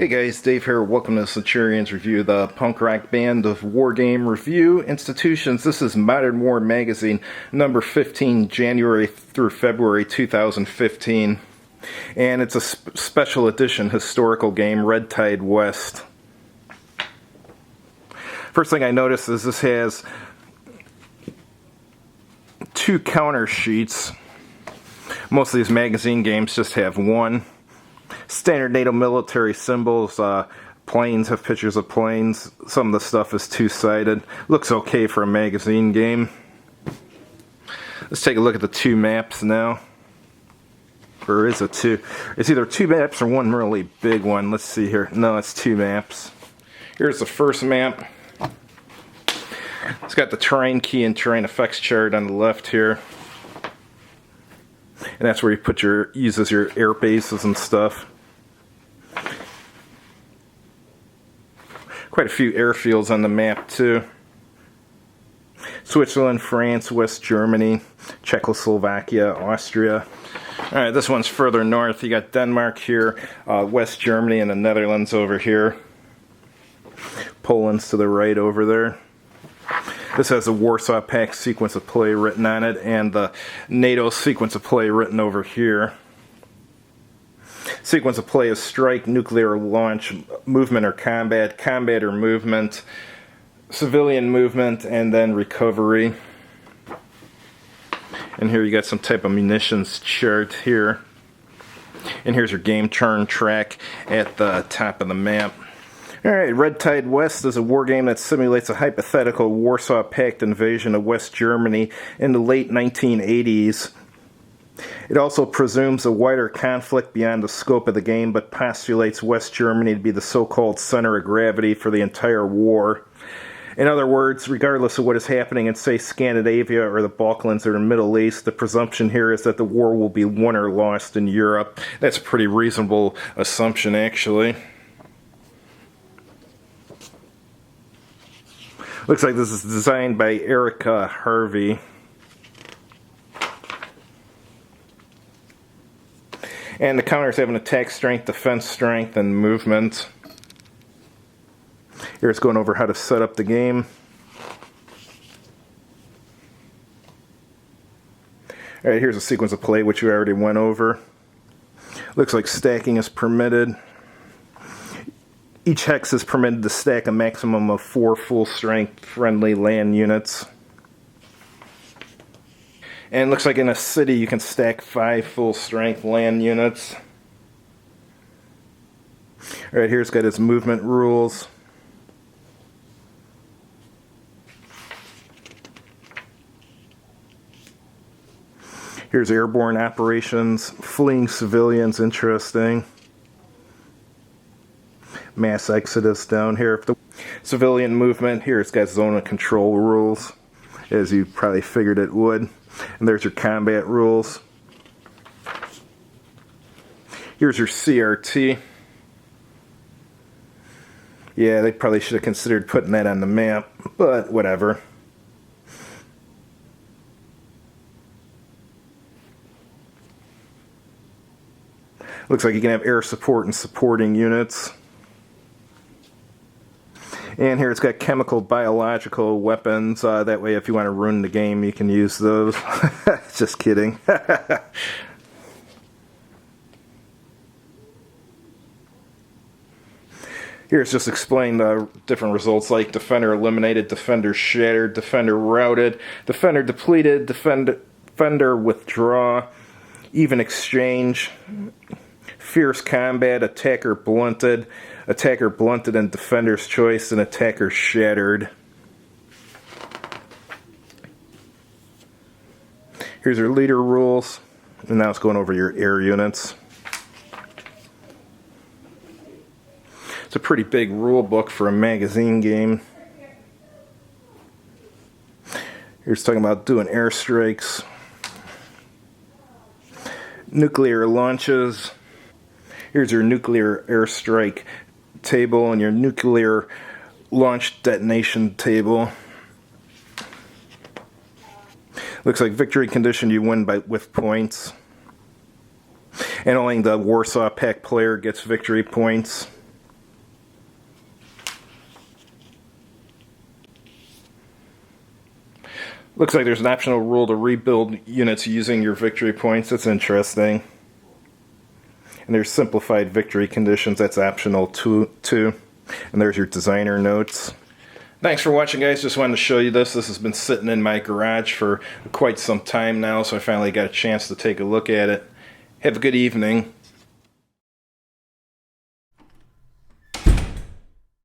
Hey guys, Dave here. Welcome to Centurion's review, the punk rock band of war game review institutions. This is Modern War Magazine, number 15, January through February 2015. And it's a special edition historical game, Red Tide West. First thing I noticed is this has two counter sheets. Most of these magazine games just have one. Standard NATO military symbols, planes have pictures of planes. Some of the stuff is two-sided. Looks okay for a magazine game. Let's take a look at the two maps now. Or is it two? It's either two maps or one really big one. Let's see here. No, it's two maps. Here's the first map. It's got the terrain key and terrain effects chart on the left here. And that's where you put uses your air bases and stuff. Quite a few airfields on the map too. Switzerland, France, West Germany, Czechoslovakia, Austria. Alright, this one's further north. You got Denmark here, West Germany, and the Netherlands over here. Poland's to the right over there. This has the Warsaw Pact sequence of play written on it, and the NATO sequence of play written over here. Sequence of play is strike, nuclear launch, movement or combat, combat or movement, civilian movement, and then recovery. And here you got some type of munitions chart here. And here's your game turn track at the top of the map. Alright, Red Tide West is a war game that simulates a hypothetical Warsaw Pact invasion of West Germany in the late 1980s. It also presumes a wider conflict beyond the scope of the game, but postulates West Germany to be the so-called center of gravity for the entire war. In other words, regardless of what is happening in, say, Scandinavia or the Balkans or the Middle East, the presumption here is that the war will be won or lost in Europe. That's a pretty reasonable assumption, actually. Looks like this is designed by Erica Harvey. And the counters have an attack strength, defense strength, and movement. Here it's going over how to set up the game. Alright, here's a sequence of play which we already went over. Looks like stacking is permitted. Each hex is permitted to stack a maximum of 4 full-strength friendly land units. And it looks like in a city you can stack 5 full-strength land units. Alright, here's got its movement rules. Here's airborne operations, fleeing civilians, interesting. Mass exodus down here. The civilian movement, here it's got zone of control rules, as you probably figured it would. And there's your combat rules. Here's your CRT. Yeah, they probably should have considered putting that on the map, but whatever. Looks like you can have air support and supporting units. And here it's got chemical, biological weapons. That way if you want to ruin the game, you can use those. Just kidding. Here's just explain the different results like defender eliminated, defender shattered, defender routed, defender depleted, defender withdraw, even exchange, fierce combat, attacker blunted and defender's choice, and attacker shattered. Here's your leader rules, and now it's going over your air units. It's a pretty big rule book for a magazine game. Here's talking about doing airstrikes, nuclear launches. Here's your nuclear airstrike table and your nuclear launch detonation table. Looks like victory condition, you win with points. And only the Warsaw Pact player gets victory points. Looks like there's an optional rule to rebuild units using your victory points. That's interesting. And there's simplified victory conditions. That's optional too. And there's your designer notes. Thanks for watching, guys. Just wanted to show you this. This has been sitting in my garage for quite some time now, so I finally got a chance to take a look at it. Have a good evening.